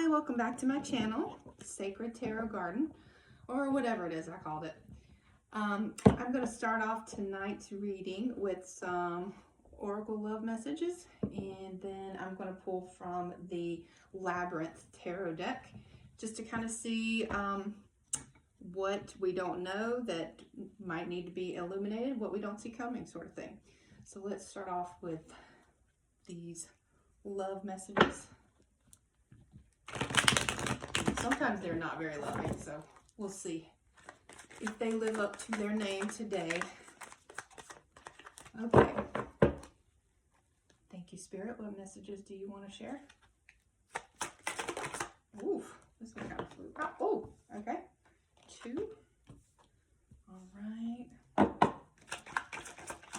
Hi, welcome back to my channel, Sacred Tarot Garden, or whatever it is I called it. I'm going to start off tonight's reading with some Oracle Love messages, and then I'm going to pull from the Labyrinth tarot deck just to kind of see what we don't know that might need to be illuminated, what we don't see coming, sort of thing. So let's start off with these love messages. Sometimes they're not very loving, so we'll see if they live up to their name today. Okay. Thank you, Spirit. What messages do you want to share? Oof, this one kind of flew out. Oh, okay. 2. All right.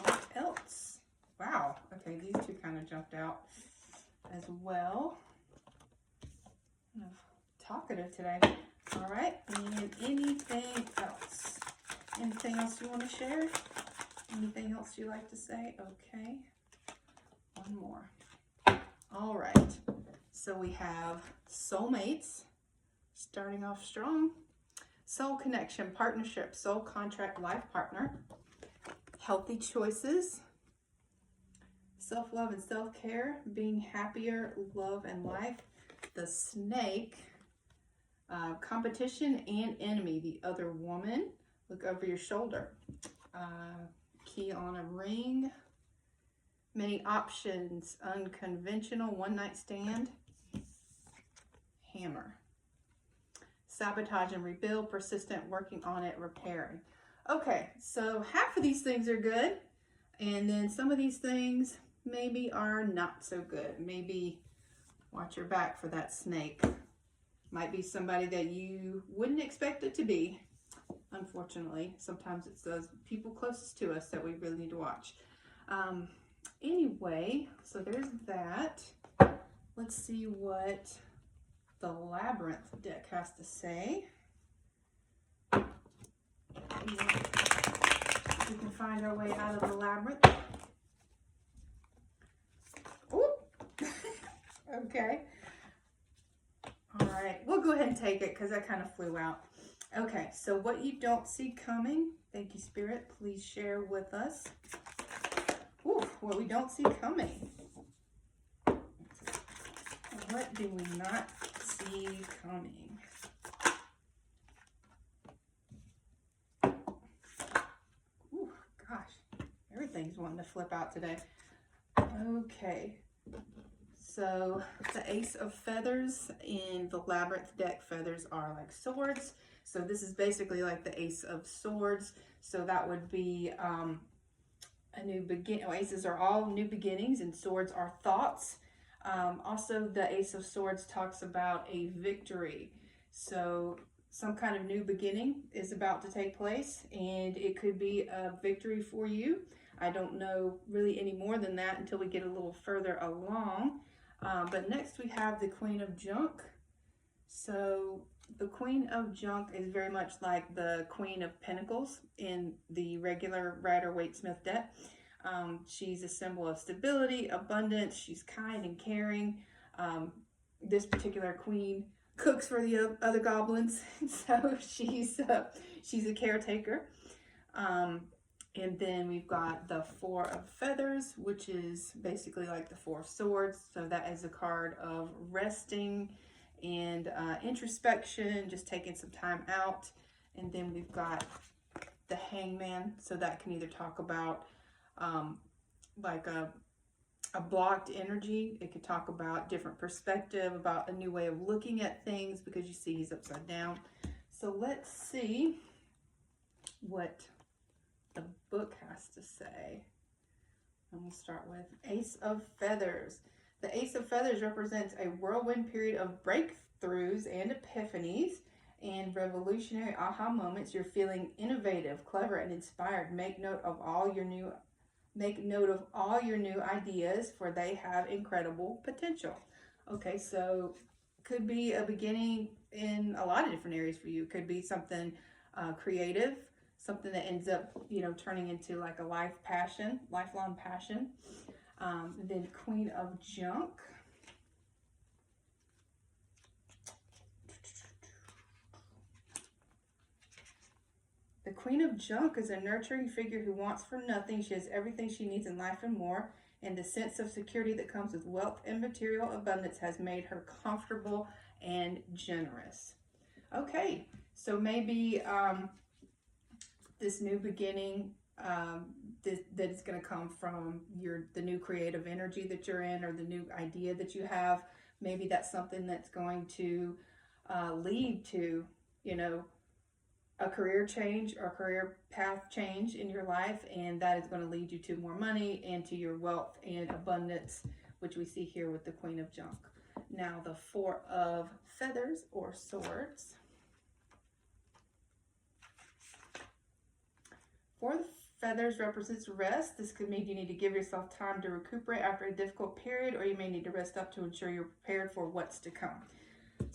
What else? Wow. Okay, these 2 kind of jumped out as well. Kind of talkative today. All right, and anything else? Anything else you want to share? Anything else you like to say? Okay, one more. All right, so we have soulmates, starting off strong. Soul connection, partnership, soul contract, life partner. Healthy choices. Self-love and self-care, being happier, love and life. The snake. Competition and enemy, the other woman. Look over your shoulder. Key on a ring. Many options. Unconventional. One night stand. Hammer. Sabotage and rebuild. Persistent. Working on it. Repairing. Okay, so half of these things are good, and then some of these things maybe are not so good. Maybe watch your back for that snake. Might be somebody that you wouldn't expect it to be. Unfortunately, sometimes it's those people closest to us that we really need to watch. Anyway, so there's that. Let's see what the Labyrinth deck has to say. We can find our way out of the Labyrinth. Ooh. Okay. All right, we'll go ahead and take it because that kind of flew out. Okay, so what you don't see coming, thank you, Spirit, please share with us. Ooh, what we don't see coming. What do we not see coming? Ooh, gosh, everything's wanting to flip out today. Okay. So the Ace of Feathers in the Labyrinth deck, feathers are like swords. So this is basically like the Ace of Swords. So that would be a new beginning. Aces are all new beginnings and swords are thoughts. Also, the Ace of Swords talks about a victory. So some kind of new beginning is about to take place, and it could be a victory for you. I don't know really any more than that until we get a little further along. But next we have the Queen of Junk. So the Queen of Junk is very much like the Queen of Pentacles in the regular Rider-Waite-Smith deck. She's a symbol of stability, abundance. She's kind and caring. This particular queen cooks for the other goblins, so she's a caretaker. And then we've got the Four of Feathers, which is basically like the Four of Swords. So that is a card of resting and introspection, just taking some time out. And then we've got the Hangman. So that can either talk about like a blocked energy. It could talk about different perspective, about a new way of looking at things, because you see he's upside down. So let's see what the book has to say. And we'll start with Ace of Feathers. The Ace of Feathers represents a whirlwind period of breakthroughs and epiphanies and revolutionary aha moments. You're feeling innovative, clever, and inspired. Make note of all your new ideas, for they have incredible potential. Okay, so could be a beginning in a lot of different areas for you. Could be something creative, something that ends up, turning into like a lifelong passion. Then Queen of Junk. Queen of Junk is a nurturing figure who wants for nothing. She has everything she needs in life and more. And the sense of security that comes with wealth and material abundance has made her comfortable and generous. Okay, so maybe this new beginning that is going to come from the new creative energy that you're in, or the new idea that you have. Maybe that's something that's going to lead to, you know, a career change or career path change in your life, and that is going to lead you to more money and to your wealth and abundance, which we see here with the Queen of Junk. Now the Four of Feathers or Swords. Four of Feathers represents rest. This could mean you need to give yourself time to recuperate after a difficult period, or you may need to rest up to ensure you're prepared for what's to come.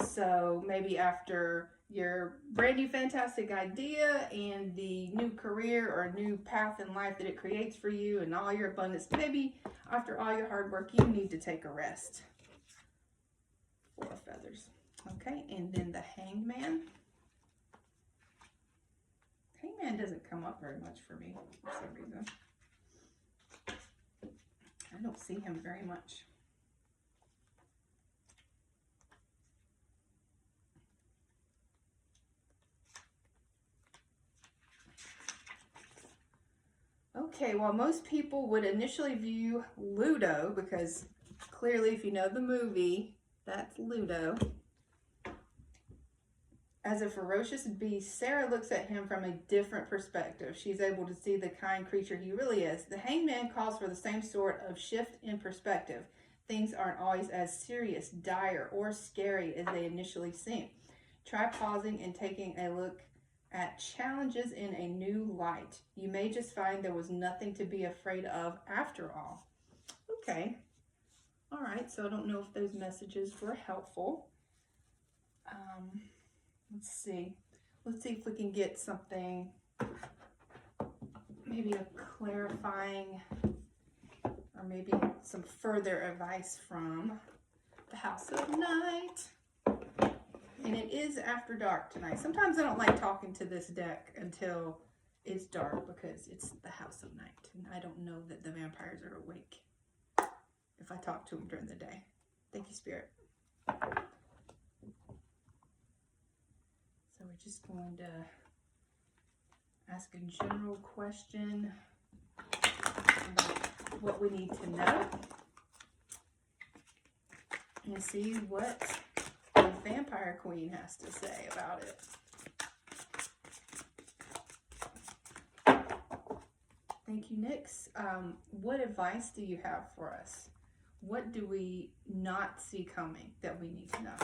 So maybe after your brand new fantastic idea and the new career or new path in life that it creates for you and all your abundance, maybe after all your hard work, you need to take a rest. Four of Feathers. Okay, and then the Hangman. Hangman doesn't come up very much for me for some reason. I don't see him very much. Okay, well, most people would initially view Ludo, because clearly if you know the movie, that's Ludo, as a ferocious beast. Sarah looks at him from a different perspective. She's able to see the kind creature he really is. The Hangman calls for the same sort of shift in perspective. Things aren't always as serious, dire, or scary as they initially seem. Try pausing and taking a look at challenges in a new light. You may just find there was nothing to be afraid of after all. Okay. All right, so I don't know if those messages were helpful. Let's see. Let's see if we can get something, maybe a clarifying, or maybe some further advice from the House of Night. And it is after dark tonight. Sometimes I don't like talking to this deck until it's dark, because it's the House of Night. And I don't know that the vampires are awake if I talk to them during the day. Thank you, Spirit. So we're just going to ask a general question about what we need to know, and see what the Vampire Queen has to say about it. Thank you, Nyx. What advice do you have for us? What do we not see coming that we need to know?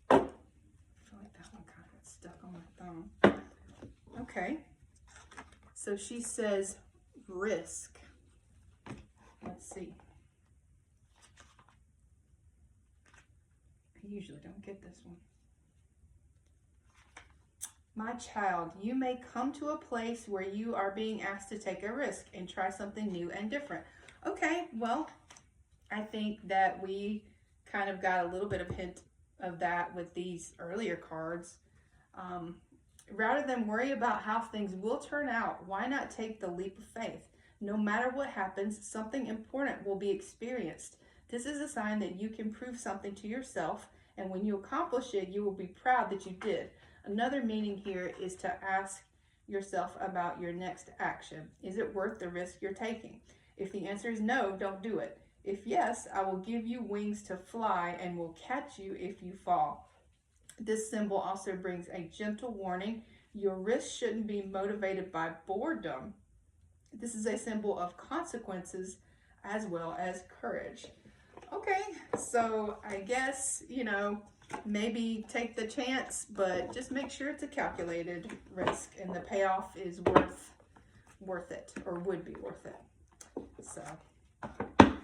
I feel like that one kind of got stuck on my thumb. Okay. So she says risk. Let's see. I usually don't get this one. My child, you may come to a place where you are being asked to take a risk and try something new and different. Okay, well, I think that we kind of got a little bit of hint of that with these earlier cards. Rather than worry about how things will turn out, why not take the leap of faith? No matter what happens, something important will be experienced. This is a sign that you can prove something to yourself, and when you accomplish it, you will be proud that you did. Another meaning here is to ask yourself about your next action. Is it worth the risk you're taking? If the answer is no, don't do it. If yes, I will give you wings to fly and will catch you if you fall. This symbol also brings a gentle warning. Your risk shouldn't be motivated by boredom. This is a symbol of consequences as well as courage. Okay, so I guess, you know, maybe take the chance, but just make sure it's a calculated risk and the payoff is worth it, or would be worth it. So